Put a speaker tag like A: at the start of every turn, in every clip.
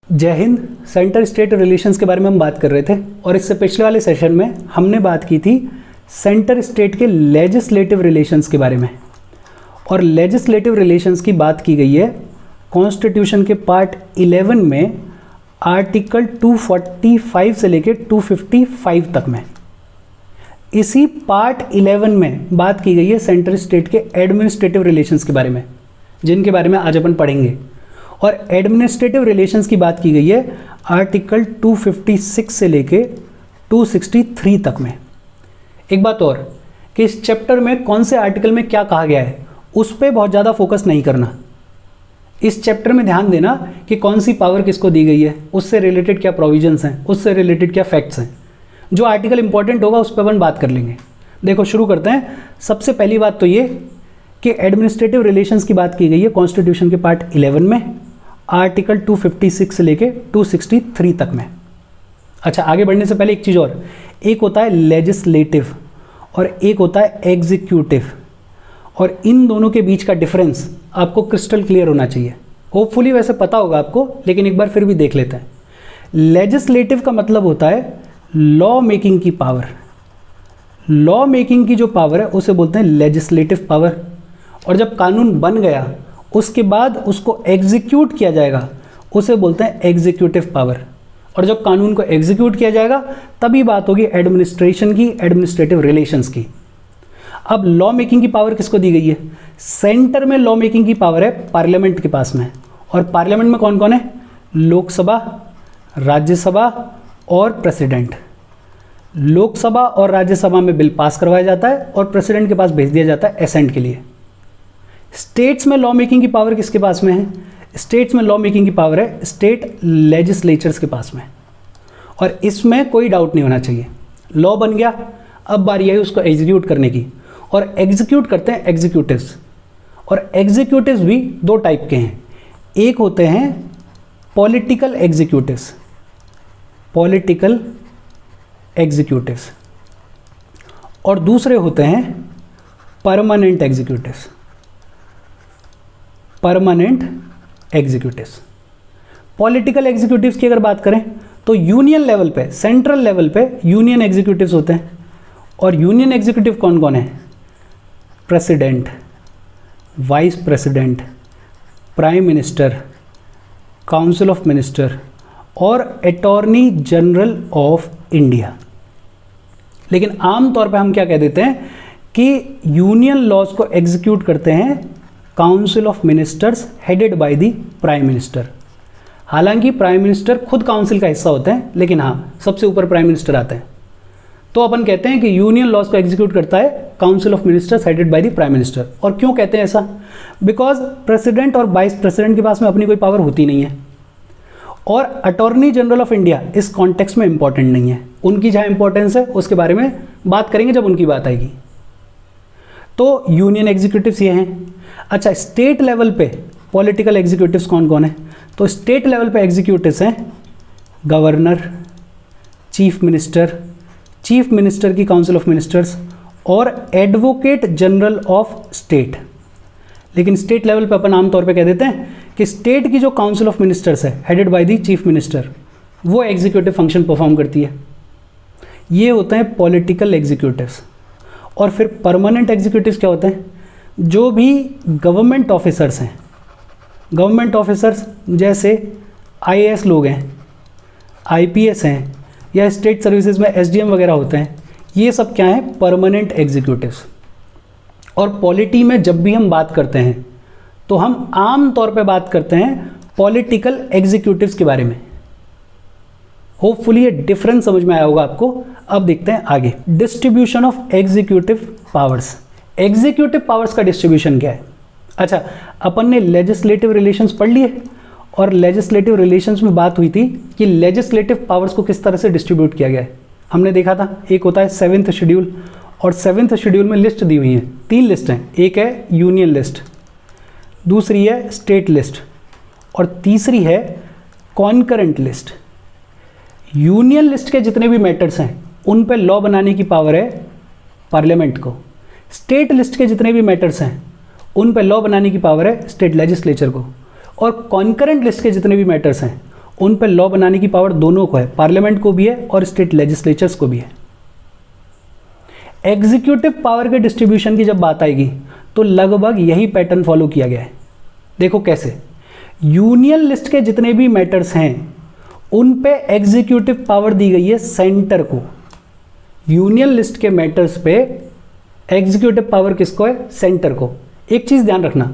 A: जय Hind. Centre state relations के बारे में हम बात कर रहे थे और इससे पिछले वाले सेशन में हमने बात की थी सेंटर स्टेट के लेजिस्लेटिव रिलेशंस के बारे में। और लेजिस्लेटिव रिलेशंस की बात की गई है कॉन्स्टिट्यूशन के पार्ट 11 में आर्टिकल 245 से लेकर 255 तक में। इसी पार्ट 11 में बात की गई है सेंटर स्टेट के एडमिनिस्ट्रेटिव रिलेशंस के बारे में, जिनके बारे में आज अपन पढ़ेंगे। और एडमिनिस्ट्रेटिव रिलेशंस की बात की गई है आर्टिकल 256 से लेके 263 तक में। एक बात और कि इस चैप्टर में कौन से आर्टिकल में क्या कहा गया है उस पर बहुत ज़्यादा फोकस नहीं करना। इस चैप्टर में ध्यान देना कि कौन सी पावर किसको दी गई है, उससे रिलेटेड क्या प्रोविजंस हैं, उससे रिलेटेड क्या फैक्ट्स हैं। जो आर्टिकल इंपॉर्टेंट होगा उस पर अपन बात कर लेंगे। देखो शुरू करते हैं। सबसे पहली बात तो ये कि एडमिनिस्ट्रेटिव रिलेशंस की बात की गई है कॉन्स्टिट्यूशन के पार्ट 11 में आर्टिकल 256 से लेके 263 तक में। अच्छा, आगे बढ़ने से पहले एक चीज़ और, एक होता है लेजिस्लेटिव और एक होता है एग्जीक्यूटिव, और इन दोनों के बीच का डिफरेंस आपको क्रिस्टल क्लियर होना चाहिए। होपफुली वैसे पता होगा आपको, लेकिन एक बार फिर भी देख लेते हैं। लेजिस्लेटिव का मतलब होता है लॉ मेकिंग की पावर। लॉ मेकिंग की जो पावर है उसे बोलते हैं लेजिस्लेटिव पावर। और जब कानून बन गया उसके बाद उसको एग्जीक्यूट किया जाएगा उसे बोलते हैं एग्जीक्यूटिव पावर। और जब कानून को एग्जीक्यूट किया जाएगा तभी बात होगी एडमिनिस्ट्रेशन की, एडमिनिस्ट्रेटिव रिलेशंस की। अब लॉ मेकिंग की पावर किसको दी गई है? सेंटर में लॉ मेकिंग की पावर है पार्लियामेंट के पास में। और पार्लियामेंट में कौन कौन है? लोकसभा, राज्यसभा और प्रेसिडेंट। लोकसभा और राज्यसभा में बिल पास करवाया जाता है और प्रेसिडेंट के पास भेज दिया जाता है एसेंट के लिए। स्टेट्स में लॉ मेकिंग की पावर किसके पास में है? स्टेट्स में लॉ मेकिंग की पावर है स्टेट लेजिस्लेचर्स के पास में। और इसमें कोई डाउट नहीं होना चाहिए। लॉ बन गया, अब बारी आई उसको एग्जीक्यूट करने की, और एग्जीक्यूट करते हैं एग्जीक्यूटिव्स। और एग्जीक्यूटिव्स भी दो टाइप के हैं। एक होते हैं पॉलिटिकल एग्जीक्यूटिव्स, पॉलिटिकल एग्जीक्यूटिव्स, और दूसरे होते हैं permanent executives, permanent executives. Political executives की अगर बात करें तो यूनियन लेवल पे, सेंट्रल लेवल पे यूनियन एग्जीक्यूटिव्स होते हैं। और यूनियन एग्जीक्यूटिव कौन कौन है? President, vice president, prime minister, council of minister और अटॉर्नी जनरल ऑफ इंडिया। लेकिन आमतौर पे हम क्या कह देते हैं कि यूनियन लॉज को एग्जीक्यूट करते हैं council of ministers headed by the prime minister. हालांकि प्राइम मिनिस्टर खुद काउंसिल का हिस्सा होते हैं, लेकिन हाँ, सबसे ऊपर प्राइम मिनिस्टर आते हैं। तो अपन कहते हैं कि यूनियन लॉज को एग्जीक्यूट करता है council of ministers headed by the prime minister. और क्यों कहते हैं ऐसा? बिकॉज प्रेसिडेंट और वाइस प्रेसिडेंट के पास में अपनी कोई पावर होती नहीं है। और अटॉर्नी जनरल ऑफ इंडिया इस कॉन्टेक्स्ट में इंपॉर्टेंट नहीं है। उनकी जहाँ इंपॉर्टेंस है उसके बारे में बात करेंगे जब उनकी बात आएगी। तो यूनियन एग्जीक्यूटिव्स ये हैं। अच्छा, स्टेट लेवल पे पॉलिटिकल एग्जीक्यूटिव्स कौन कौन है? तो स्टेट लेवल पे एग्जीक्यूटिव्स हैं governor, chief minister, chief minister की काउंसिल ऑफ मिनिस्टर्स और एडवोकेट जनरल ऑफ स्टेट। लेकिन स्टेट लेवल पे अपन आमतौर पे कह देते हैं कि स्टेट की जो काउंसिल ऑफ मिनिस्टर्स है headed by the chief minister, वो एग्जीक्यूटिव फंक्शन परफॉर्म करती है। ये होते हैं पॉलिटिकल एग्जीक्यूटिव्स। और फिर परमानेंट एग्जीक्यूटिव्स क्या होते हैं? जो भी गवर्नमेंट ऑफिसर्स हैं, गवर्नमेंट ऑफिसर्स जैसे आईएएस लोग हैं, आईपीएस हैं, या स्टेट सर्विसेज में एसडीएम वगैरह होते हैं, ये सब क्या है? Permanent executives. और पॉलिटी में जब भी हम बात करते हैं तो हम आम तौर पे बात करते हैं पॉलिटिकल एग्जीक्यूटिव्स के बारे में। होपफुली ये डिफरेंस समझ में आया होगा आपको। अब देखते हैं आगे, distribution of executive powers. Executive powers का डिस्ट्रीब्यूशन क्या है? अच्छा, अपन ने लेजिस्लेटिव रिलेशंस पढ़ लिए और लेजिस्लेटिव रिलेशंस में बात हुई थी कि लेजिस्लेटिव पावर्स को किस तरह से डिस्ट्रीब्यूट किया गया है। हमने देखा था एक होता है 7th शेड्यूल, और 7th शेड्यूल में लिस्ट दी हुई है, 3 लिस्ट हैं। एक है यूनियन लिस्ट, दूसरी है स्टेट लिस्ट और तीसरी है कॉन्करेंट लिस्ट। यूनियन लिस्ट के जितने भी मैटर्स हैं उन पे लॉ बनाने की पावर है पार्लियामेंट को। स्टेट लिस्ट के जितने भी मैटर्स हैं उन पे लॉ बनाने की पावर है स्टेट लेजिस्लेचर को। और कॉन्करेंट लिस्ट के जितने भी मैटर्स हैं उन पर लॉ बनाने की पावर दोनों को है, पार्लियामेंट को भी है और स्टेट लेजिस्लेचर्स को भी है। एग्जीक्यूटिव पावर के डिस्ट्रीब्यूशन की जब बात आएगी तो लगभग यही पैटर्न फॉलो किया गया है। देखो कैसे, यूनियन लिस्ट के जितने भी मैटर्स हैं उन पे एग्जीक्यूटिव पावर दी गई है सेंटर को। यूनियन लिस्ट के मैटर्स पे एग्जीक्यूटिव पावर किसको है? सेंटर को। एक चीज ध्यान रखना,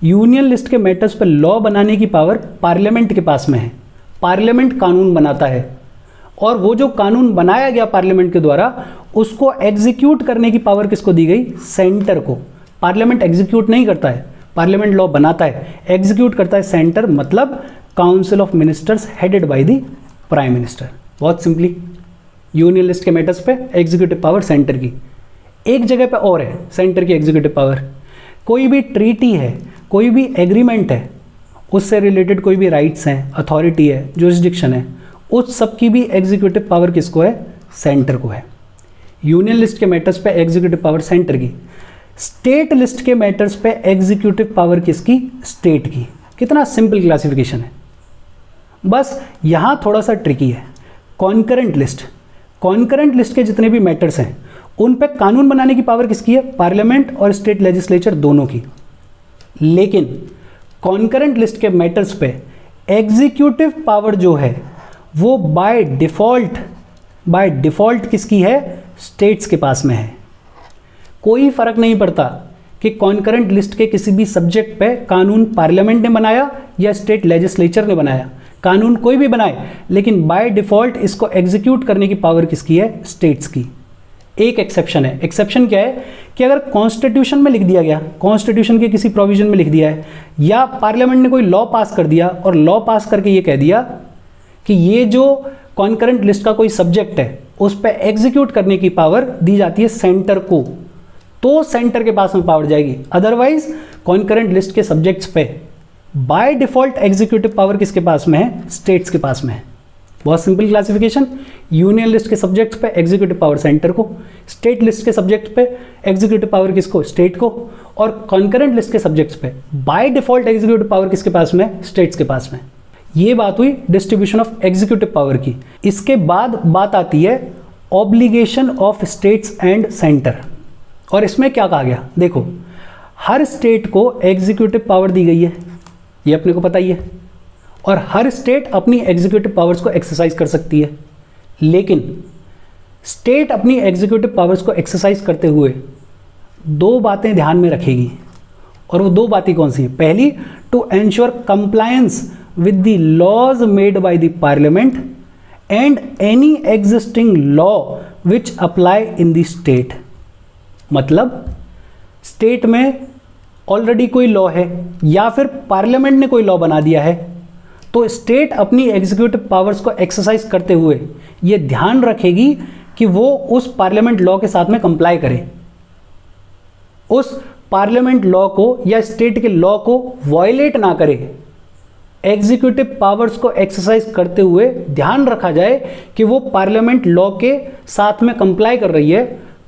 A: यूनियन लिस्ट के मैटर्स पे लॉ बनाने की पावर पार्लियामेंट के पास में है। पार्लियामेंट कानून बनाता है और वो जो कानून बनाया गया पार्लियामेंट के द्वारा उसको एग्जीक्यूट करने की पावर किसको दी गई? सेंटर को। पार्लियामेंट एग्जीक्यूट नहीं करता है, पार्लियामेंट लॉ बनाता है, एग्जीक्यूट करता है सेंटर, मतलब council of ministers headed by the prime minister. बहुत सिंपली यूनियन लिस्ट के मैटर्स पे एग्जीक्यूटिव पावर सेंटर की। एक जगह पे और है सेंटर की एग्जीक्यूटिव पावर, कोई भी ट्रीटी है, कोई भी एग्रीमेंट है, उससे रिलेटेड कोई भी राइट्स हैं, अथॉरिटी है, जुरिस्डिक्शन है, उस सब की भी एग्जीक्यूटिव पावर किसको है? सेंटर को है। यूनियन लिस्ट के मैटर्स पे एग्जीक्यूटिव पावर सेंटर की। स्टेट लिस्ट के मैटर्स पे एग्जीक्यूटिव पावर किसकी? स्टेट की। कितना सिंपल क्लासिफिकेशन है। बस यहां थोड़ा सा ट्रिकी है। कॉन्करेंट लिस्ट, कॉन्करेंट लिस्ट के जितने भी मैटर्स हैं उन पे कानून बनाने की पावर किसकी है? पार्लियामेंट और स्टेट लेजिस्लेचर दोनों की। लेकिन कॉन्करेंट लिस्ट के मैटर्स पे एग्जीक्यूटिव पावर जो है वो बाय डिफॉल्ट किसकी है? स्टेट्स के पास में है। कोई फर्क नहीं पड़ता कि कॉन्करेंट लिस्ट के किसी भी सब्जेक्ट पे कानून पार्लियामेंट ने बनाया या स्टेट लेजिस्लेचर ने बनाया, कानून कोई भी बनाए, लेकिन बाय डिफॉल्ट इसको एग्जीक्यूट करने की पावर किसकी है? स्टेट्स की। एक एक्सेप्शन है। एक्सेप्शन क्या है कि अगर कॉन्स्टिट्यूशन में लिख दिया गया, कॉन्स्टिट्यूशन के किसी प्रोविजन में लिख दिया है, या पार्लियामेंट ने कोई लॉ पास कर दिया और लॉ पास करके ये कह दिया कि ये जो कॉन्करेंट लिस्ट का कोई सब्जेक्ट है उस पर एग्जीक्यूट करने की पावर दी जाती है सेंटर को, तो सेंटर के पास में पावर जाएगी। अदरवाइज कॉन्करेंट लिस्ट के सब्जेक्ट्स पे बाय डिफॉल्ट एग्जीक्यूटिव पावर किसके पास में है? स्टेट्स के पास में है। बहुत सिंपल क्लासिफिकेशन। यूनियन लिस्ट के सब्जेक्ट्स पे एग्जीक्यूटिव पावर सेंटर को, स्टेट लिस्ट के सब्जेक्ट पे एग्जीक्यूटिव पावर किसको? स्टेट को, और कॉन्करेंट लिस्ट के सब्जेक्ट्स पे बाय डिफॉल्ट एग्जीक्यूटिव पावर किसके पास में? स्टेट्स के पास में। ये बात हुई डिस्ट्रीब्यूशन ऑफ एग्जीक्यूटिव पावर की। इसके बाद बात आती है obligation of states and centre. और इसमें क्या कहा गया? देखो, हर स्टेट को एग्जीक्यूटिव पावर दी गई है, ये अपने को पता ही है, और हर स्टेट अपनी एग्जीक्यूटिव पावर्स को एक्सरसाइज कर सकती है। लेकिन स्टेट अपनी एग्जीक्यूटिव पावर्स को एक्सरसाइज करते हुए दो बातें ध्यान में रखेगी, और वो दो बातें कौन सी हैं? पहली, to ensure compliance with the laws made by the parliament and any existing law which apply in the state. मतलब स्टेट में ऑलरेडी कोई लॉ है या फिर पार्लियामेंट ने कोई लॉ बना दिया है, तो स्टेट अपनी एग्जीक्यूटिव पावर्स को एक्सरसाइज करते हुए ये ध्यान रखेगी कि वो उस पार्लियामेंट लॉ के साथ में कंप्लाई करे, उस पार्लियामेंट लॉ को या स्टेट के लॉ को वायलेट ना करे। एग्जीक्यूटिव पावर्स को एक्सरसाइज करते हुए ध्यान रखा जाए कि वो पार्लियामेंट लॉ के साथ में कंप्लाई कर रही है,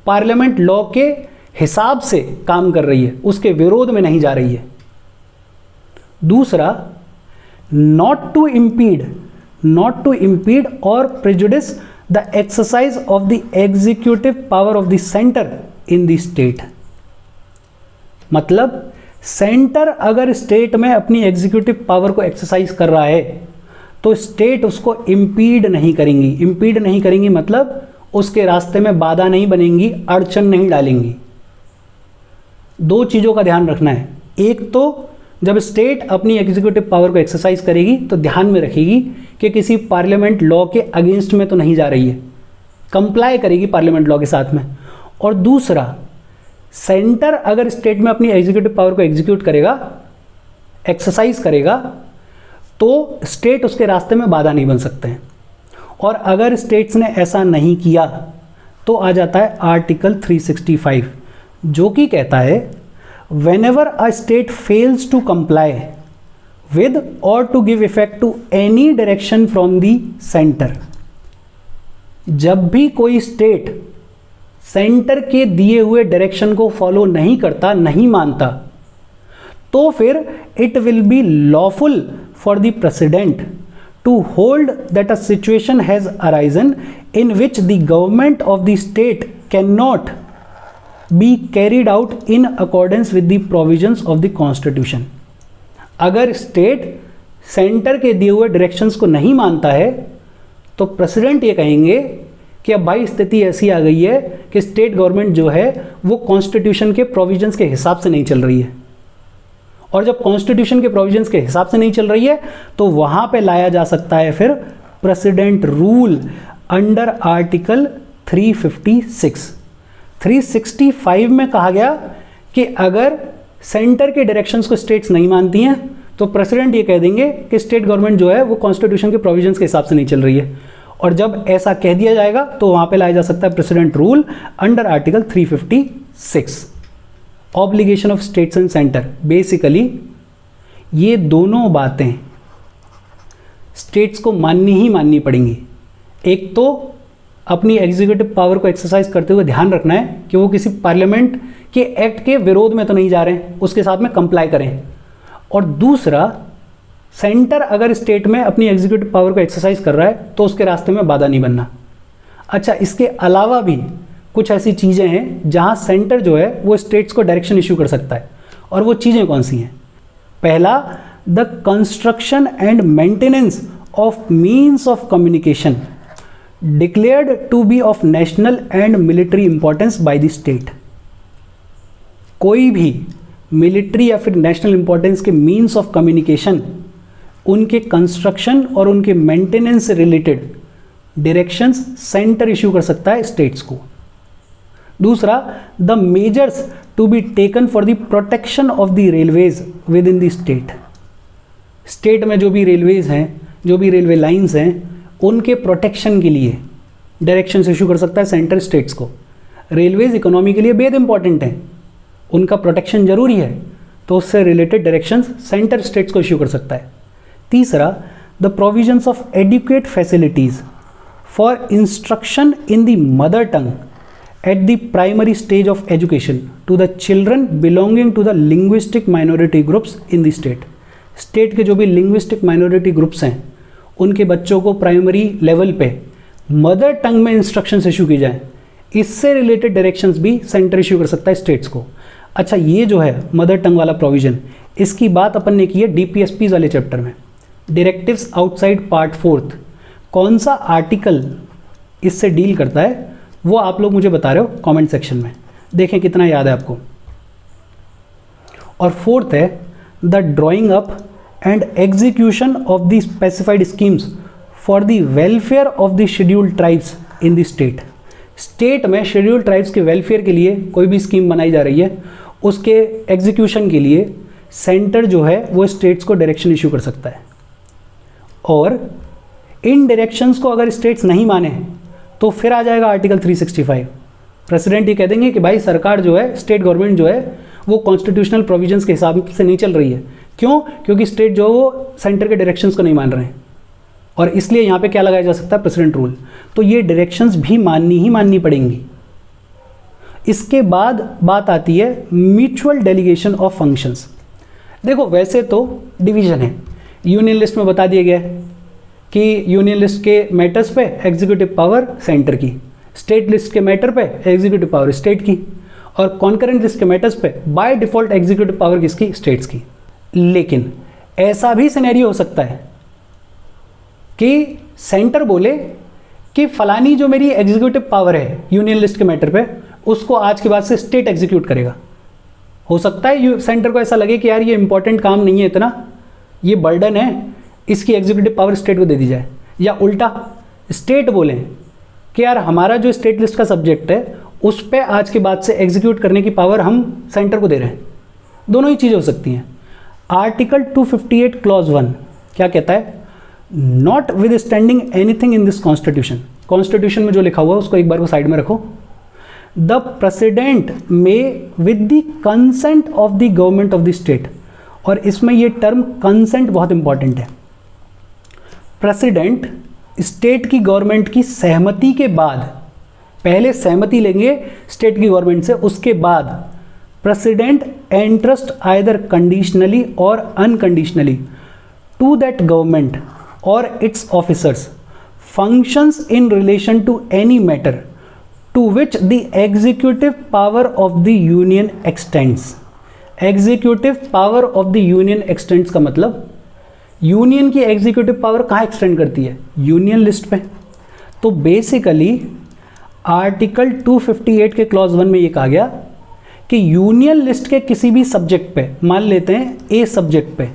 A: पार्लियामेंट लॉ के हिसाब से काम कर रही है, उसके विरोध में नहीं जा रही है। दूसरा, not to impede or prejudice the exercise of the executive power of the center in the state। मतलब सेंटर अगर स्टेट में अपनी एग्जीक्यूटिव पावर को एक्सरसाइज कर रहा है तो स्टेट उसको इम्पीड नहीं करेंगी। इम्पीड नहीं करेंगी मतलब उसके रास्ते में बाधा नहीं बनेंगी, अड़चन नहीं डालेंगी। दो चीज़ों का ध्यान रखना है। एक तो जब स्टेट अपनी एग्जीक्यूटिव पावर को एक्सरसाइज करेगी तो ध्यान में रखेगी कि किसी पार्लियामेंट लॉ के अगेंस्ट में तो नहीं जा रही है, कंप्लाई करेगी पार्लियामेंट लॉ के साथ में। और दूसरा, सेंटर अगर स्टेट में अपनी एग्जीक्यूटिव पावर को एग्जीक्यूट करेगा, एक्सरसाइज करेगा, तो स्टेट उसके रास्ते में बाधा नहीं बन सकते हैं। और अगर स्टेट्स ने ऐसा नहीं किया तो आ जाता है आर्टिकल 365, जो कि कहता है whenever a state fails to comply with or to give effect to any direction from the center। जब भी कोई स्टेट सेंटर के दिए हुए डायरेक्शन को फॉलो नहीं करता, नहीं मानता, तो फिर it will be lawful for the president to hold that a situation has arisen in which the government of the state cannot be carried out in accordance with the provisions of the constitution. अगर state centre के दिए हुए directions को नहीं मानता है तो president ये कहेंगे कि अब भाई स्थिति ऐसी आ गई है कि स्टेट गवर्नमेंट जो है वो कॉन्स्टिट्यूशन के प्रोविजंस के हिसाब से नहीं चल रही है, और जब कॉन्स्टिट्यूशन के प्रोविजंस के हिसाब से नहीं चल रही है तो वहां पे लाया जा सकता है फिर प्रेसिडेंट रूल अंडर आर्टिकल 356। 365 में कहा गया कि अगर सेंटर के डायरेक्शंस को स्टेट्स नहीं मानती हैं तो प्रेसिडेंट ये कह देंगे कि स्टेट गवर्नमेंट जो है वो कॉन्स्टिट्यूशन के प्रोविजंस के हिसाब से नहीं चल रही है, और जब ऐसा कह दिया जाएगा तो वहां पे लाया जा सकता है president rule under article 356। Obligation of states and centre, basically ये दोनों बातें स्टेट्स को माननी ही माननी पड़ेंगी। एक तो अपनी एग्जीक्यूटिव पावर को एक्सरसाइज करते हुए ध्यान रखना है कि वो किसी पार्लियामेंट के एक्ट के विरोध में तो नहीं जा रहे हैं, उसके साथ में कंप्लाई करें, और दूसरा सेंटर अगर स्टेट में अपनी एग्जीक्यूटिव पावर को एक्सरसाइज कर रहा है तो उसके रास्ते में बाधा नहीं बनना। अच्छा, इसके अलावा भी कुछ ऐसी चीज़ें हैं जहां सेंटर जो है वो स्टेट्स को डायरेक्शन इशू कर सकता है, और वो चीज़ें कौन सी हैं? पहला, the construction and maintenance of means of communication declared to be of national and military importance by the state. कोई भी मिलिट्री या फिर नेशनल इंपॉर्टेंस के मीन्स ऑफ कम्युनिकेशन, उनके कंस्ट्रक्शन और उनके मेंटेनेंस से रिलेटेड डायरेक्शंस सेंटर इशू कर सकता है स्टेट्स को। दूसरा, the measures to be taken for the protection of the railways within the state. State में जो भी रेलवेज हैं, जो भी रेलवे लाइंस हैं, उनके प्रोटेक्शन के लिए डायरेक्शंस इशू कर सकता है सेंटर स्टेट्स को। रेलवेज इकोनॉमी के लिए बेहद इंपॉर्टेंट हैं, उनका प्रोटेक्शन जरूरी है, तो उससे रिलेटेड डायरेक्शंस सेंटर स्टेट्स को इशू कर सकता है। तीसरा, the provisions of adequate facilities for instruction in the mother tongue at the primary stage of education to the children belonging to the linguistic minority groups in the state। State के जो भी linguistic minority groups हैं उनके बच्चों को primary level पे mother tongue में instructions issue की जाए, इससे रिलेटेड डायरेक्शंस भी सेंटर इशू कर सकता है स्टेट्स को। अच्छा, ये जो है मदर टंग वाला प्रोविजन, इसकी बात अपन ने की है डीपीएसपीज वाले चैप्टर में, डायरेक्टिव्स आउटसाइड पार्ट 4। कौन सा आर्टिकल इससे डील करता है वो आप लोग मुझे बता रहे हो कमेंट सेक्शन में, देखें कितना याद है आपको। और फोर्थ है the drawing up and execution of the specified schemes for the welfare of the scheduled tribes in the state. State में शेड्यूल्ड ट्राइब्स के वेलफेयर के लिए कोई भी स्कीम बनाई जा रही है, उसके एग्जीक्यूशन के लिए सेंटर जो है वो स्टेट्स को डायरेक्शन इशू कर सकता है, और इन डायरेक्शंस को अगर स्टेट्स नहीं माने तो फिर आ जाएगा आर्टिकल 365। प्रेसिडेंट ये कह देंगे कि भाई सरकार जो है, स्टेट गवर्नमेंट जो है वो कॉन्स्टिट्यूशनल प्रोविजंस के हिसाब से नहीं चल रही है। क्यों? क्योंकि स्टेट जो है वो सेंटर के डायरेक्शंस को नहीं मान रहे हैं, और इसलिए यहाँ पे क्या लगाया जा सकता है? President rule. तो ये डायरेक्शंस भी माननी ही माननी पड़ेंगी। इसके बाद बात आती है म्यूचुअल डेलीगेशन ऑफ फंक्शंस। देखो, वैसे तो डिवीजन है, यूनियन लिस्ट में बता दिया गया है कि यूनियन लिस्ट के मैटर्स पे एग्जीक्यूटिव पावर सेंटर की, स्टेट लिस्ट के मैटर पे एग्जीक्यूटिव पावर स्टेट की, और कॉन्करेंट लिस्ट के मैटर्स पे बाय डिफॉल्ट एग्जीक्यूटिव पावर किसकी? स्टेट्स की। लेकिन ऐसा भी सिनेरियो हो सकता है कि सेंटर बोले कि फलानी जो मेरी एग्जीक्यूटिव पावर है यूनियन लिस्ट के मैटर पे, उसको आज के बाद से स्टेट एग्जीक्यूट करेगा। हो सकता है सेंटर को ऐसा लगे कि यार ये इंपॉर्टेंट काम नहीं है इतना, ये बर्डन है, इसकी एग्जीक्यूटिव पावर स्टेट को दे दी जाए। या उल्टा स्टेट बोलें कि यार हमारा जो स्टेट लिस्ट का सब्जेक्ट है उस पर आज के बाद से एग्जीक्यूट करने की पावर हम सेंटर को दे रहे हैं। दोनों ही चीज़ें हो सकती हैं। आर्टिकल 258 क्लॉज 1 क्या कहता है? Not with standing anything in this constitution. Constitution में जो लिखा हुआ है उसको एक बार को साइड में रखो। द प्रेसिडेंट में with the consent of the government of the state, और इसमें ये टर्म कंसेंट बहुत इंपॉर्टेंट है। प्रेसिडेंट स्टेट की गवर्नमेंट की सहमति के बाद, पहले सहमति लेंगे स्टेट की गवर्नमेंट से, उसके बाद प्रेसिडेंट एंट्रस्ट आइदर कंडीशनली और unconditionally to that government or its officers functions in relation to any matter to which the executive power of the union extends. Executive power of the union extends का मतलब union की executive power कहाँ extend करती है? Union list पे। तो basically article 258 के clause 1 में ये कहा गया कि यूनियन लिस्ट के किसी भी सब्जेक्ट पे, मान लेते हैं ए सब्जेक्ट पे,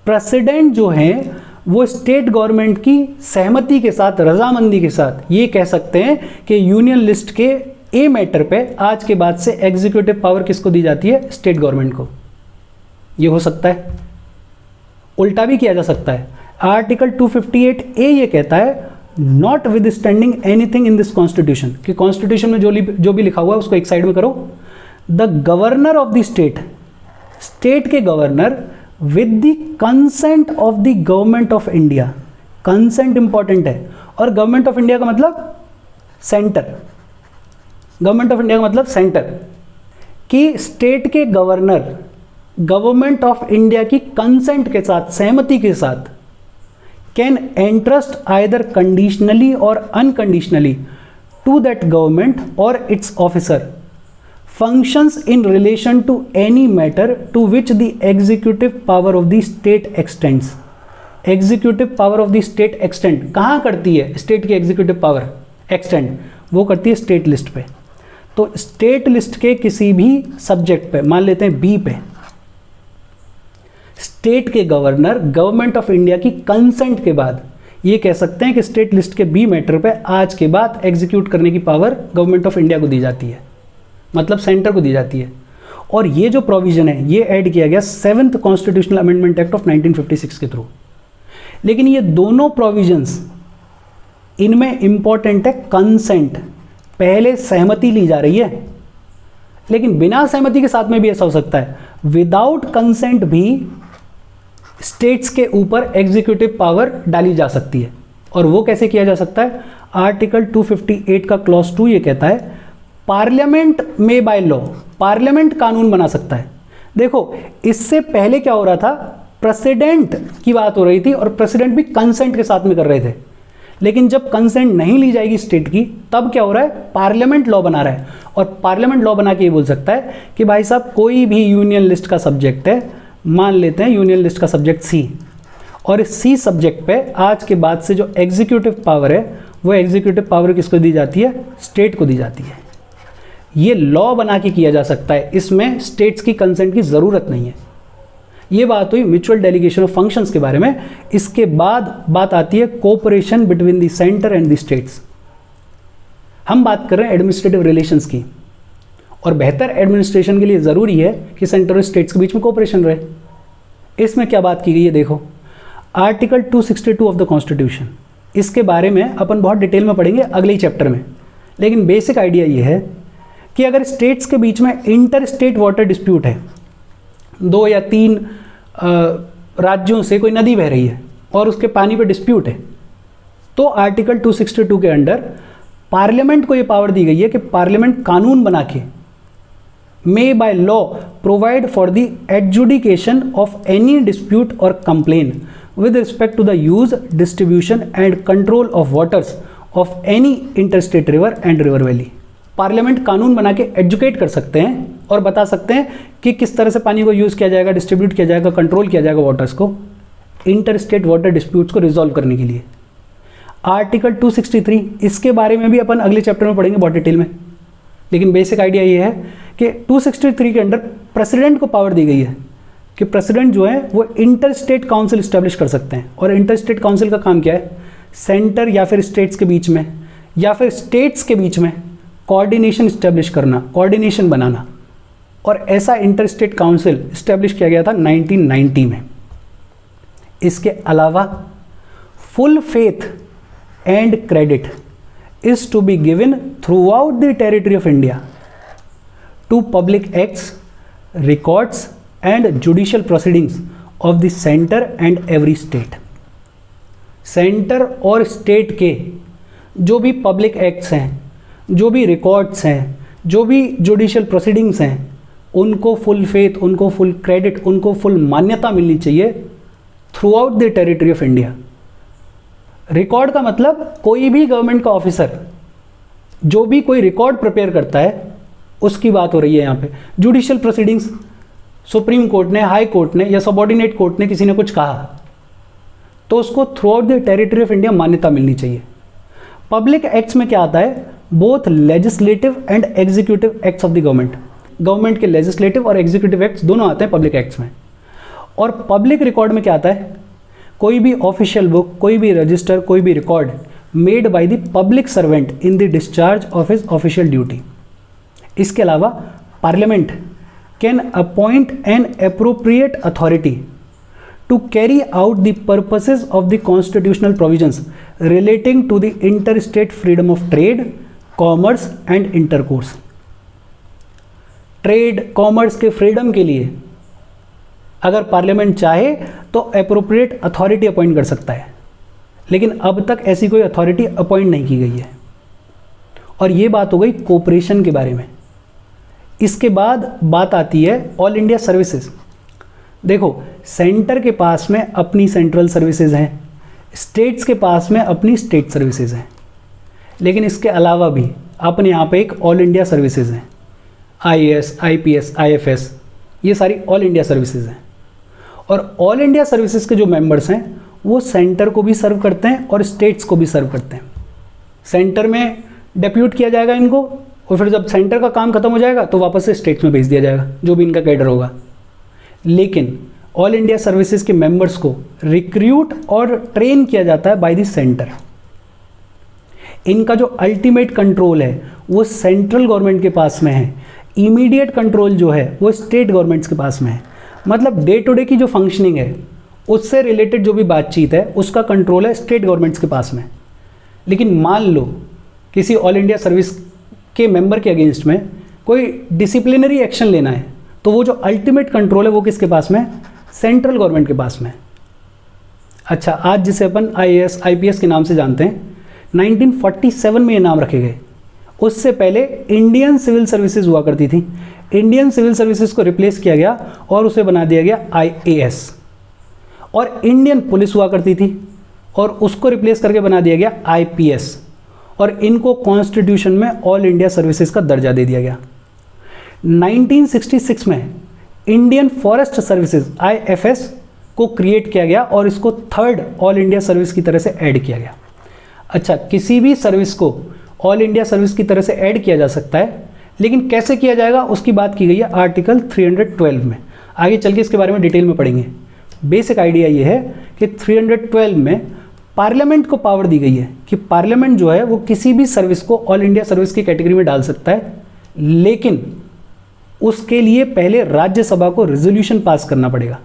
A: प्रेसिडेंट जो है वो स्टेट गवर्नमेंट की सहमति के साथ, रजामंदी के साथ ये कह सकते हैं कि यूनियन लिस्ट के ए मैटर पे आज के बाद से एग्जीक्यूटिव पावर किसको दी जाती है? स्टेट गवर्नमेंट को। ये हो सकता है, उल्टा भी किया जा सकता है। आर्टिकल 258 ए ये कहता है not with standing anything in this constitution, कि कॉन्स्टिट्यूशन में जो भी लिखा हुआ है उसको एक साइड में करो। The governor of the state, state के governor with the consent of the government of India, consent important है, और गवर्नमेंट ऑफ इंडिया का मतलब सेंटर, गवर्नमेंट ऑफ इंडिया का मतलब सेंटर, कि स्टेट के गवर्नर गवर्नमेंट ऑफ इंडिया की कंसेंट के साथ, सहमति के साथ, कैन एंट्रस्ट आइदर कंडीशनली और अनकंडीशनली टू दैट गवर्नमेंट और its officer functions in relation to any matter to which the executive power of the state extends. Executive power of the state extend कहाँ करती है? State की executive power extend वो करती है state list पे। तो स्टेट लिस्ट के किसी भी सब्जेक्ट पे, मान लेते हैं बी पे, स्टेट के गवर्नर गवर्नमेंट ऑफ इंडिया की कंसेंट के बाद ये कह सकते हैं कि स्टेट लिस्ट के बी मैटर पे आज के बाद एग्जीक्यूट करने की पावर गवर्नमेंट ऑफ इंडिया को दी जाती है, मतलब सेंटर को दी जाती है। और ये जो प्रोविजन है ये ऐड किया गया 7th constitutional amendment act of 1956 के थ्रू। लेकिन ये दोनों प्रोविजंस, इनमें इंपॉर्टेंट है कंसेंट, पहले सहमति ली जा रही है, लेकिन बिना सहमति के साथ में भी ऐसा हो सकता है, विदाउट कंसेंट भी स्टेट्स के ऊपर एग्जीक्यूटिव पावर डाली जा सकती है। और वो कैसे किया जा सकता है? आर्टिकल 258 का क्लॉज 2 ये कहता है पार्लियामेंट में बाय लॉ, पार्लियामेंट कानून बना सकता है। देखो इससे पहले क्या हो रहा था, प्रेसिडेंट की बात हो रही थी और प्रेसिडेंट भी कंसेंट के साथ में कर रहे थे। लेकिन जब कंसेंट नहीं ली जाएगी स्टेट की, तब क्या हो रहा है? पार्लियामेंट लॉ बना रहा है। और पार्लियामेंट लॉ बना के ये बोल सकता है कि भाई साहब कोई भी यूनियन लिस्ट का सब्जेक्ट है, मान लेते हैं यूनियन लिस्ट का सब्जेक्ट सी, और इस सी सब्जेक्ट पे आज के बाद से जो एग्जीक्यूटिव पावर है वो एग्जीक्यूटिव पावर किसको दी जाती है? स्टेट को दी जाती है। ये लॉ बना के किया जा सकता है, इसमें स्टेट्स की कंसेंट की ज़रूरत नहीं है। ये बात हुई म्यूचुअल डेलीगेशन ऑफ फंक्शंस के बारे में। इसके बाद बात आती है cooperation between the centre and the states. हम बात कर रहे हैं एडमिनिस्ट्रेटिव रिलेशंस की, और बेहतर एडमिनिस्ट्रेशन के लिए ज़रूरी है कि सेंटर और स्टेट्स के बीच में कोऑपरेशन रहे। इसमें क्या बात की गई है? देखो आर्टिकल 262 ऑफ द कॉन्स्टिट्यूशन, इसके बारे में अपन बहुत डिटेल में पढ़ेंगे अगले ही चैप्टर में। लेकिन बेसिक आइडिया ये है कि अगर स्टेट्स के बीच में इंटर स्टेट वाटर डिस्प्यूट है, 2 या 3 राज्यों से कोई नदी बह रही है और उसके पानी पे डिस्प्यूट है, तो आर्टिकल 262 के अंडर पार्लियामेंट को ये पावर दी गई है कि पार्लियामेंट कानून बना के may by law provide for the adjudication of any dispute or complaint with respect to the use, distribution and control of waters of any interstate river and river valley। Parliament कानून बना के educate कर सकते हैं और बता सकते हैं कि किस तरह से पानी को यूज़ किया जाएगा, डिस्ट्रीब्यूट किया जाएगा, कंट्रोल किया जाएगा वाटर्स को, इंटरस्टेट वाटर डिस्प्यूट्स को रिजॉल्व करने के लिए। आर्टिकल 263, इसके बारे में भी अपन अगले चैप्टर में पढ़ेंगे बहुत डिटेल में। लेकिन बेसिक आइडिया ये है कि 263 के अंडर प्रेसिडेंट को पावर दी गई है कि प्रेसिडेंट जो है वो इंटर स्टेट काउंसिल इस्टेब्लिश कर सकते हैं। और इंटर स्टेट काउंसिल का काम क्या है? सेंटर या फिर स्टेट्स के बीच में या फिर स्टेट्स के बीच में कोऑर्डिनेशन इस्टेब्लिश करना, कोऑर्डिनेशन बनाना। और ऐसा इंटर स्टेट काउंसिल इस्टेब्लिश किया गया था 1990 में। इसके अलावा full faith and credit is to be given throughout the territory of India to public acts, records and judicial proceedings of the center and every state। Centre और state के जो भी पब्लिक एक्ट्स हैं, जो भी रिकॉर्ड्स हैं, जो भी जुडिशियल प्रोसीडिंग्स हैं, उनको फुल फेथ, उनको फुल क्रेडिट, उनको फुल मान्यता मिलनी चाहिए through out the territory of India. Record का मतलब कोई भी गवर्नमेंट का ऑफिसर जो भी कोई रिकॉर्ड प्रिपेयर करता है उसकी बात हो रही है यहाँ पे। जुडिशियल प्रोसीडिंग्स, सुप्रीम कोर्ट ने, हाई कोर्ट ने या सबऑर्डिनेट कोर्ट ने किसी ने कुछ कहा तो उसको through out the territory of India मान्यता मिलनी चाहिए। पब्लिक एक्ट्स में क्या आता है, both legislative and executive acts of the government. Government के लेजिस्लेटिव और एग्जीक्यूटिव एक्ट्स दोनों आते हैं पब्लिक एक्ट्स में। और पब्लिक रिकॉर्ड में क्या आता है, कोई भी ऑफिशियल बुक, कोई भी रजिस्टर, कोई भी record made by the public servant in the discharge of his official duty. इसके अलावा parliament can appoint an appropriate authority to carry out the purposes of the constitutional provisions relating to the interstate freedom of trade, commerce and intercourse। Trade commerce के freedom के लिए अगर parliament चाहे तो appropriate authority appoint कर सकता है, लेकिन अब तक ऐसी कोई अथॉरिटी अपॉइंट नहीं की गई है। और ये बात हो गई कोऑपरेशन के बारे में। इसके बाद बात आती है ऑल इंडिया सर्विसेज। देखो, सेंटर के पास में अपनी सेंट्रल सर्विसेज हैं, स्टेट्स के पास में अपनी स्टेट सर्विसेज हैं, लेकिन इसके अलावा भी अपने यहाँ पे एक ऑल इंडिया सर्विसेज हैं। IAS, IPS, IFS, ये सारी ऑल इंडिया सर्विसेज हैं। और ऑल इंडिया सर्विसेज के जो मेंबर्स हैं वो सेंटर को भी सर्व करते हैं और स्टेट्स को भी सर्व करते हैं। सेंटर में डेप्यूट किया जाएगा इनको, और फिर जब सेंटर का काम खत्म हो जाएगा तो वापस से स्टेट्स में भेज दिया जाएगा जो भी इनका कैडर होगा। लेकिन ऑल इंडिया सर्विसेज के मेंबर्स को रिक्रूट और ट्रेन किया जाता है बाय द सेंटर। इनका जो अल्टीमेट कंट्रोल है वो सेंट्रल गवर्नमेंट के पास में है, इमीडिएट कंट्रोल जो है वो स्टेट गवर्नमेंट्स के पास में है। मतलब डे टू डे की जो फंक्शनिंग है उससे रिलेटेड जो भी बातचीत है उसका कंट्रोल है स्टेट गवर्नमेंट्स के पास में। लेकिन मान लो किसी ऑल इंडिया सर्विस के मेंबर के अगेंस्ट में कोई डिसिप्लिनरी एक्शन लेना है तो वो जो अल्टीमेट कंट्रोल है वो किसके पास में, सेंट्रल गवर्नमेंट के पास में। अच्छा, आज जिसे अपन IAS, IPS के नाम से जानते हैं, 1947 में ये नाम रखे गए। उससे पहले इंडियन सिविल सर्विसेज हुआ करती थी। इंडियन सिविल सर्विसेज को रिप्लेस किया गया और उसे बना दिया गया IAS। और इंडियन पुलिस हुआ करती थी और उसको रिप्लेस करके बना दिया गया IPS। और इनको कॉन्स्टिट्यूशन में ऑल इंडिया सर्विसेज का दर्जा दे दिया गया। 1966 में इंडियन फॉरेस्ट सर्विसेज IFS को क्रिएट किया गया और इसको थर्ड ऑल इंडिया सर्विस की तरह से ऐड किया गया। अच्छा, किसी भी सर्विस को ऑल इंडिया सर्विस की तरह से ऐड किया जा सकता है, लेकिन कैसे किया जाएगा उसकी बात की गई है आर्टिकल 312 में। आगे चल के इसके बारे में डिटेल में पढ़ेंगे। बेसिक आइडिया ये है कि 312 में पार्लियामेंट को पावर दी गई है कि पार्लियामेंट जो है वो किसी भी सर्विस को ऑल इंडिया सर्विस की कैटेगरी में डाल सकता है, लेकिन उसके लिए पहले राज्यसभा को रेजोल्यूशन पास करना पड़ेगा।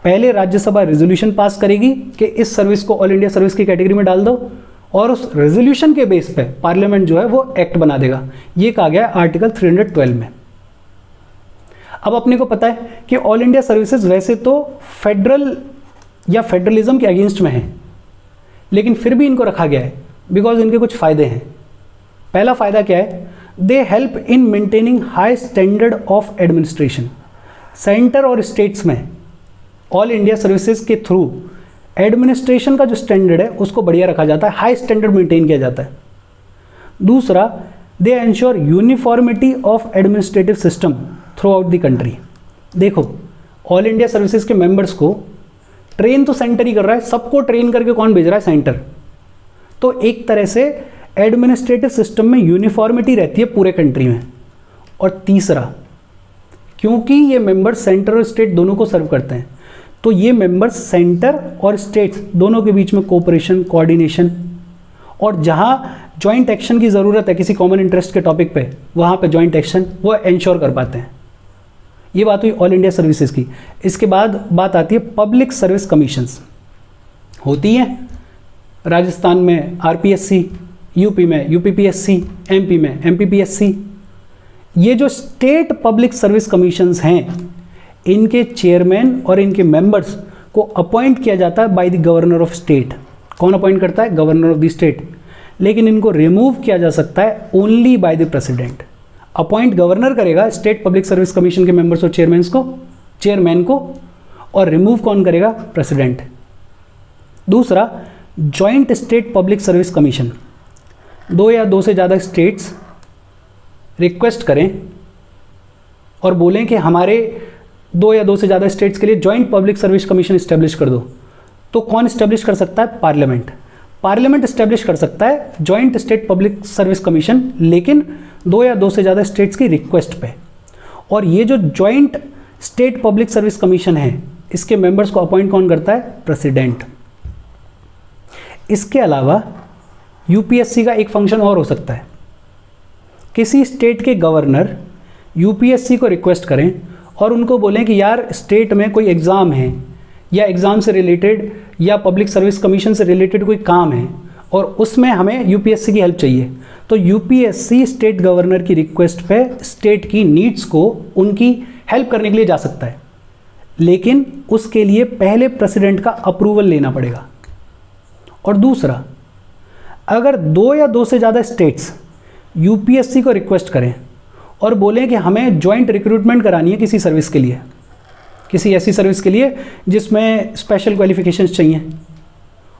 A: पहले राज्यसभा रेजोल्यूशन पास करेगी कि इस सर्विस को ऑल इंडिया सर्विस की कैटेगरी में डाल दो, और उस रेजोल्यूशन के बेस पे पार्लियामेंट जो है वो एक्ट बना देगा। ये कहा गया है आर्टिकल 312 में। अब अपने को पता है कि ऑल इंडिया सर्विसेज वैसे तो फेडरल या फेडरलिज्म के अगेंस्ट में है, लेकिन फिर भी इनको रखा गया है बिकॉज इनके कुछ फ़ायदे हैं। पहला फ़ायदा क्या है, they help in maintaining high standard of administration. Centre और स्टेट्स में ऑल इंडिया सर्विसेज के थ्रू एडमिनिस्ट्रेशन का जो स्टैंडर्ड है उसको बढ़िया रखा जाता है, हाई स्टैंडर्ड मेंटेन किया जाता है। दूसरा, they ensure uniformity of administrative system throughout the country. देखो, ऑल इंडिया सर्विसेज के मेंबर्स को ट्रेन तो सेंटर ही कर रहा है, सबको ट्रेन करके कौन भेज रहा है, सेंटर। तो एक तरह से एडमिनिस्ट्रेटिव सिस्टम में यूनिफॉर्मिटी रहती है पूरे कंट्री में। और तीसरा, क्योंकि ये मेंबर सेंटर और स्टेट दोनों को सर्व करते हैं, तो ये मेंबर्स सेंटर और स्टेट्स दोनों के बीच में कोऑपरेशन, कोऑर्डिनेशन, और जहाँ जॉइंट एक्शन की ज़रूरत है किसी कॉमन इंटरेस्ट के टॉपिक पे, वहाँ पे जॉइंट एक्शन वो इंश्योर कर पाते हैं। ये बात हुई ऑल इंडिया सर्विसेज की। इसके बाद बात आती है पब्लिक सर्विस कमीशंस। होती हैं राजस्थान में RPSC, यूपी में UPPSC, MP में MPPSC। ये जो स्टेट पब्लिक सर्विस कमीशंस हैं, इनके चेयरमैन और इनके मेंबर्स को अपॉइंट किया जाता है by the governor of state. कौन अपॉइंट करता है, गवर्नर ऑफ द स्टेट। लेकिन इनको रिमूव किया जा सकता है only by the president. Appoint governor करेगा स्टेट पब्लिक सर्विस कमीशन के मेंबर्स और चेयरमैन को, और रिमूव कौन करेगा, प्रेसिडेंट। दूसरा, joint state public service commission, 2 या 2 से ज़्यादा स्टेट्स रिक्वेस्ट करें और बोलें कि हमारे 2 या 2 से ज़्यादा स्टेट्स के लिए joint public service commission establish कर दो, तो कौन इस्टेब्लिश कर सकता है? पार्लियामेंट। पार्लियामेंट इस्टेब्लिश कर सकता है joint state public service commission, लेकिन 2 या 2 से ज़्यादा स्टेट्स की रिक्वेस्ट पे। और ये जो joint state public service commission है, इसके मेंबर्स को अपॉइंट कौन करता है? प्रेसिडेंट। इसके अलावा यूपीएससी का एक फंक्शन और हो सकता है। किसी स्टेट के गवर्नर यूपीएससी को रिक्वेस्ट करें और उनको बोलें कि यार स्टेट में कोई एग्ज़ाम है या एग्ज़ाम से रिलेटेड या पब्लिक सर्विस कमीशन से रिलेटेड कोई काम है और उसमें हमें यूपीएससी की हेल्प चाहिए, तो यूपीएससी स्टेट गवर्नर की रिक्वेस्ट पे स्टेट की नीड्स को उनकी हेल्प करने के लिए जा सकता है, लेकिन उसके लिए पहले प्रेसिडेंट का अप्रूवल लेना पड़ेगा। और दूसरा, अगर 2 या 2 से ज़्यादा स्टेट्स यूपीएससी को रिक्वेस्ट करें और बोलें कि हमें जॉइंट रिक्रूटमेंट करानी है किसी सर्विस के लिए, किसी ऐसी सर्विस के लिए जिसमें स्पेशल क्वालिफिकेशंस चाहिए,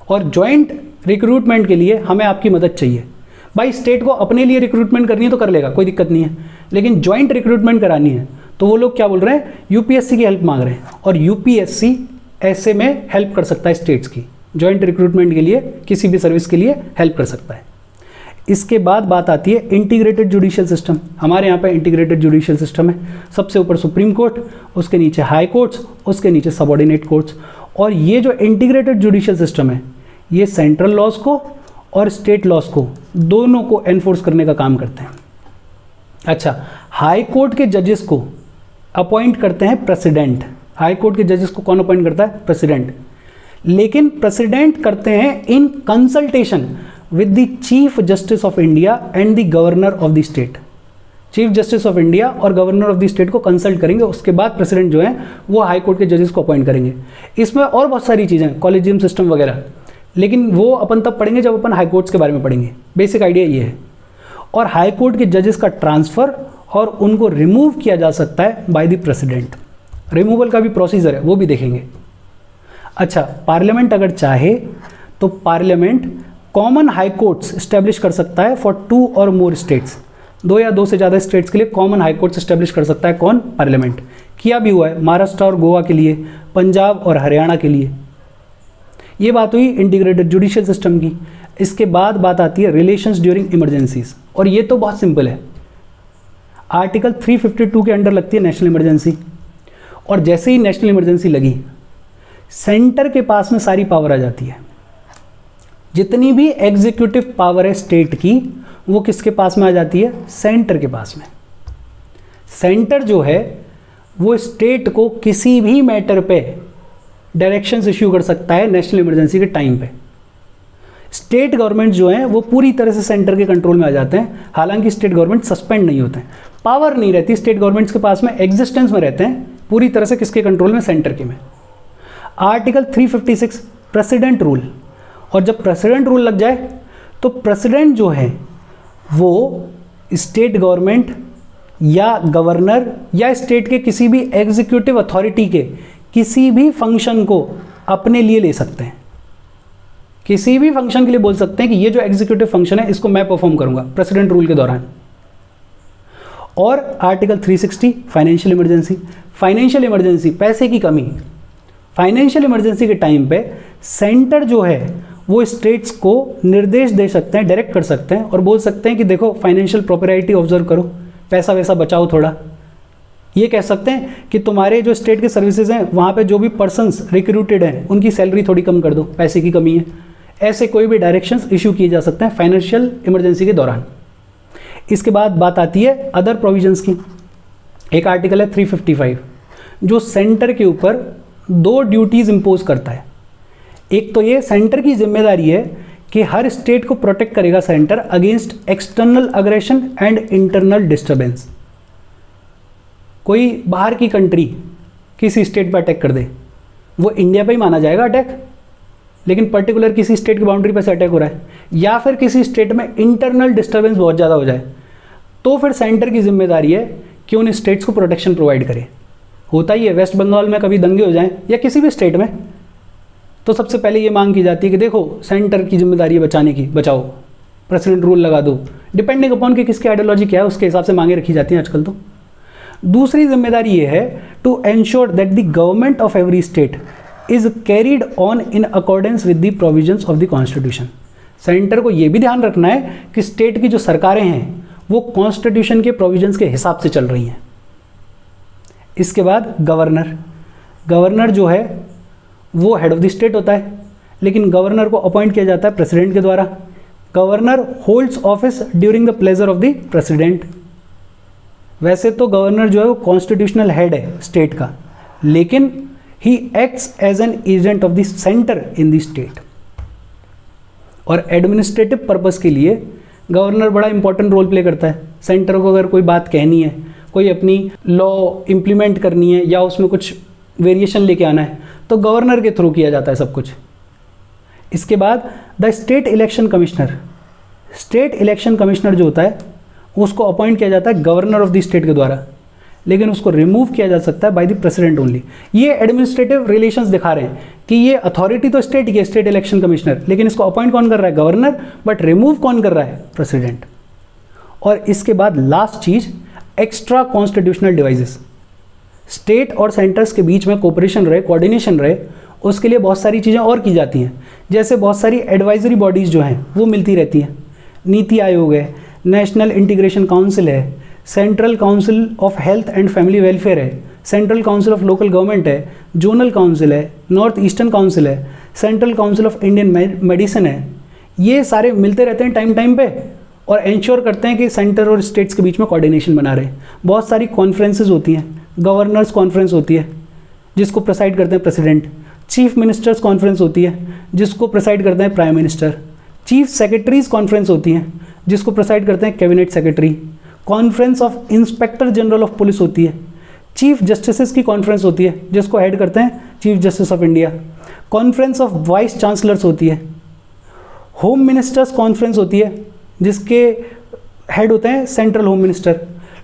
A: और जॉइंट रिक्रूटमेंट के लिए हमें आपकी मदद चाहिए। भाई स्टेट को अपने लिए रिक्रूटमेंट करनी है तो कर लेगा, कोई दिक्कत नहीं है, लेकिन जॉइंट रिक्रूटमेंट करानी है तो वो लोग क्या बोल रहे हैं? यूपीएससी की हेल्प मांग रहे हैं, और यूपीएससी ऐसे में हेल्प कर सकता है स्टेट्स की, जॉइंट रिक्रूटमेंट के लिए किसी भी सर्विस के लिए हेल्प कर सकता है। इसके बाद बात आती है इंटीग्रेटेड जुडिशियल सिस्टम। हमारे यहाँ पे इंटीग्रेटेड जुडिशियल सिस्टम है, सबसे ऊपर सुप्रीम कोर्ट, उसके नीचे हाई कोर्ट्स, उसके नीचे सबऑर्डिनेट कोर्ट्स। और ये जो इंटीग्रेटेड जुडिशियल सिस्टम है, ये सेंट्रल लॉज को और स्टेट लॉज को दोनों को एनफोर्स करने का काम करते हैं। अच्छा, हाई कोर्ट के जजेस को अपॉइंट करते हैं प्रेसिडेंट। हाई कोर्ट के जजेस को कौन अपॉइंट करता है? प्रेसिडेंट। लेकिन प्रेसिडेंट करते हैं in consultation with the chief justice of India and the governor of the state. Chief justice of India और गवर्नर ऑफ द स्टेट को कंसल्ट करेंगे, उसके बाद प्रेसिडेंट जो है वो हाई कोर्ट के जजेस को अपॉइंट करेंगे। इसमें और बहुत सारी चीज़ें, कॉलेजियम सिस्टम वगैरह, लेकिन वो अपन तब पढ़ेंगे जब अपन हाई कोर्ट्स के बारे में पढ़ेंगे। बेसिक आइडिया ये है। और हाई कोर्ट के जजेस का ट्रांसफ़र और उनको रिमूव किया जा सकता है बाय द प्रेसिडेंट। रिमूवल का भी प्रोसीजर है, वो भी देखेंगे। अच्छा, पार्लियामेंट अगर चाहे तो parliament common high courts establish कर सकता है फॉर 2 और मोर स्टेट्स। 2 या 2 से ज़्यादा स्टेट्स के लिए कॉमन हाई कोर्ट्स इस्टेब्लिश कर सकता है कौन? पार्लियामेंट। किया भी हुआ है महाराष्ट्र और गोवा के लिए, पंजाब और हरियाणा के लिए। ये बात हुई इंटीग्रेटेड जुडिशियल सिस्टम की। इसके बाद बात आती है रिलेशंस ड्यूरिंग इमरजेंसीज, और ये तो बहुत सिंपल है। आर्टिकल 352 के अंडर लगती है नेशनल इमरजेंसी, और जैसे ही नेशनल इमरजेंसी लगी, सेंटर के पास में सारी पावर आ जाती है। जितनी भी एग्जीक्यूटिव पावर है स्टेट की, वो किसके पास में आ जाती है? सेंटर के पास में। सेंटर जो है वो स्टेट को किसी भी मैटर पे डायरेक्शंस इश्यू कर सकता है नेशनल इमरजेंसी के टाइम पे। स्टेट गवर्नमेंट जो है वो पूरी तरह से सेंटर के कंट्रोल में आ जाते हैं, हालांकि स्टेट गवर्नमेंट सस्पेंड नहीं होते हैं, पावर नहीं रहती स्टेट गवर्नमेंट्स के पास में, एग्जिस्टेंस में रहते हैं, पूरी तरह से किसके कंट्रोल में? सेंटर के में। आर्टिकल 356 प्रेसिडेंट रूल, और जब प्रेसिडेंट रूल लग जाए तो प्रेसिडेंट जो है वो स्टेट गवर्नमेंट या गवर्नर या स्टेट के किसी भी एग्जीक्यूटिव अथॉरिटी के किसी भी फंक्शन को अपने लिए ले सकते हैं। किसी भी फंक्शन के लिए बोल सकते हैं कि ये जो एग्जीक्यूटिव फंक्शन है इसको मैं परफॉर्म करूंगा प्रेसिडेंट रूल के दौरान। और article 360 financial emergency. Financial emergency, पैसे की कमी, फाइनेंशियल इमरजेंसी के टाइम पे सेंटर जो है वो स्टेट्स को निर्देश दे सकते हैं, डायरेक्ट कर सकते हैं और बोल सकते हैं कि देखो फाइनेंशियल प्रॉपरिटी ऑब्जर्व करो, पैसा वैसा बचाओ थोड़ा। ये कह सकते हैं कि तुम्हारे जो स्टेट के सर्विसेज हैं वहाँ पे जो भी पर्सन्स रिक्रूटेड हैं उनकी सैलरी थोड़ी कम कर दो, पैसे की कमी है। ऐसे कोई भी डायरेक्शंस इशू किए जा सकते हैं फाइनेंशियल इमरजेंसी के दौरान। इसके बाद बात आती है अदर प्रोविजंस की। एक आर्टिकल है 355 जो सेंटर के ऊपर 2 ड्यूटीज़ इम्पोज करता है। एक तो ये सेंटर की जिम्मेदारी है कि हर स्टेट को प्रोटेक्ट करेगा centre against external aggression and internal disturbance. कोई बाहर की कंट्री किसी स्टेट पर अटैक कर दे, वो इंडिया पे ही माना जाएगा अटैक, लेकिन पर्टिकुलर किसी स्टेट की बाउंड्री पर से अटैक हो रहा है, या फिर किसी स्टेट में इंटरनल डिस्टर्बेंस बहुत ज़्यादा हो जाए, तो फिर सेंटर की जिम्मेदारी है कि उन स्टेट्स को प्रोटेक्शन प्रोवाइड करे। होता ही है, वेस्ट बंगाल में कभी दंगे हो जाएं या किसी भी स्टेट में, तो सबसे पहले ये मांग की जाती है कि देखो सेंटर की जिम्मेदारी है बचाने की, बचाओ, प्रेसिडेंट रूल लगा दो, डिपेंडिंग अपॉन कि किसकी आइडियोलॉजी क्या है उसके हिसाब से मांगे रखी जाती हैं आजकल। तो दूसरी जिम्मेदारी ये है to ensure that the government of every state is carried on in accordance with the provisions of the constitution. Centre को ये भी ध्यान रखना है कि स्टेट की जो सरकारें हैं वो कॉन्स्टिट्यूशन के प्रोविजंस के हिसाब से चल रही हैं। इसके बाद गवर्नर, गवर्नर जो है वो हेड ऑफ द स्टेट होता है, लेकिन गवर्नर को अपॉइंट किया जाता है प्रेसिडेंट के द्वारा। Governor holds office during the pleasure of the president. वैसे तो गवर्नर जो है वो कॉन्स्टिट्यूशनल हेड है स्टेट का, लेकिन he acts as an agent of the centre in the state. और एडमिनिस्ट्रेटिव पर्पस के लिए गवर्नर बड़ा इंपॉर्टेंट रोल प्ले करता है। सेंटर को अगर कोई बात कहनी है, कोई अपनी लॉ इम्प्लीमेंट करनी है या उसमें कुछ वेरिएशन लेके आना है, तो गवर्नर के थ्रू किया जाता है सब कुछ। इसके बाद the state election commissioner, state election commissioner जो होता है उसको अपॉइंट किया जाता है गवर्नर ऑफ द स्टेट के द्वारा, लेकिन उसको रिमूव किया जा सकता है बाय द प्रेसिडेंट ओनली। ये एडमिनिस्ट्रेटिव रिलेशंस दिखा रहे हैं कि ये अथॉरिटी तो स्टेट की है, स्टेट इलेक्शन कमिश्नर, लेकिन इसको अपॉइंट कौन कर रहा है, गवर्नर, बट रिमूव कौन कर रहा है, प्रेसिडेंट। और इसके बाद लास्ट चीज, एक्स्ट्रा कॉन्स्टिट्यूशनल डिवाइसेस। स्टेट और सेंटर्स के बीच में कोऑपरेशन रहे, कोऑर्डिनेशन रहे, उसके लिए बहुत सारी चीज़ें और की जाती हैं। जैसे बहुत सारी एडवाइजरी बॉडीज़ जो हैं वो मिलती रहती हैं। नीति आयोग है, नेशनल इंटीग्रेशन काउंसिल है, central council of health and family welfare है, central council of local government है, जोनल काउंसिल है, नॉर्थ ईस्टर्न काउंसिल है, central council of Indian medicine है। ये सारे मिलते रहते हैं टाइम टाइम पे और इंश्योर करते हैं कि सेंटर और स्टेट्स के बीच में कोऑर्डिनेशन बना रहे। बहुत सारी कॉन्फ्रेंसेज होती हैं, गवर्नर्स कॉन्फ्रेंस होती है जिसको प्रेसाइड करते हैं प्रेसिडेंट, चीफ मिनिस्टर्स कॉन्फ्रेंस होती है जिसको प्रेसाइड करते हैं prime minister, chief secretaries conference होती हैं जिसको प्रेसाइड करते हैं cabinet secretary, conference of inspector general of police होती है, चीफ जस्टिस की कॉन्फ्रेंस होती है जिसको हेड करते हैं chief justice of India, conference of vice chancellors होती है, होम मिनिस्टर्स कॉन्फ्रेंस होती है जिसके हेड होते हैं central home minister,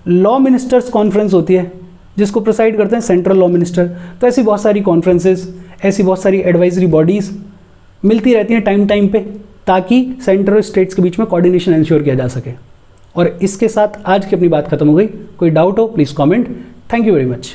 A: law ministers conference होती है जिसको प्रेसाइड करते हैं सेंट्रल लॉ मिनिस्टर। तो ऐसी बहुत सारी कॉन्फ्रेंसेस, ऐसी बहुत सारी एडवाइजरी बॉडीज़ मिलती रहती हैं टाइम टाइम पे, ताकि सेंटर और स्टेट्स के बीच में कोऑर्डिनेशन इंश्योर किया जा सके। और इसके साथ आज की अपनी बात खत्म हो गई। कोई डाउट हो please comment. Thank you very much.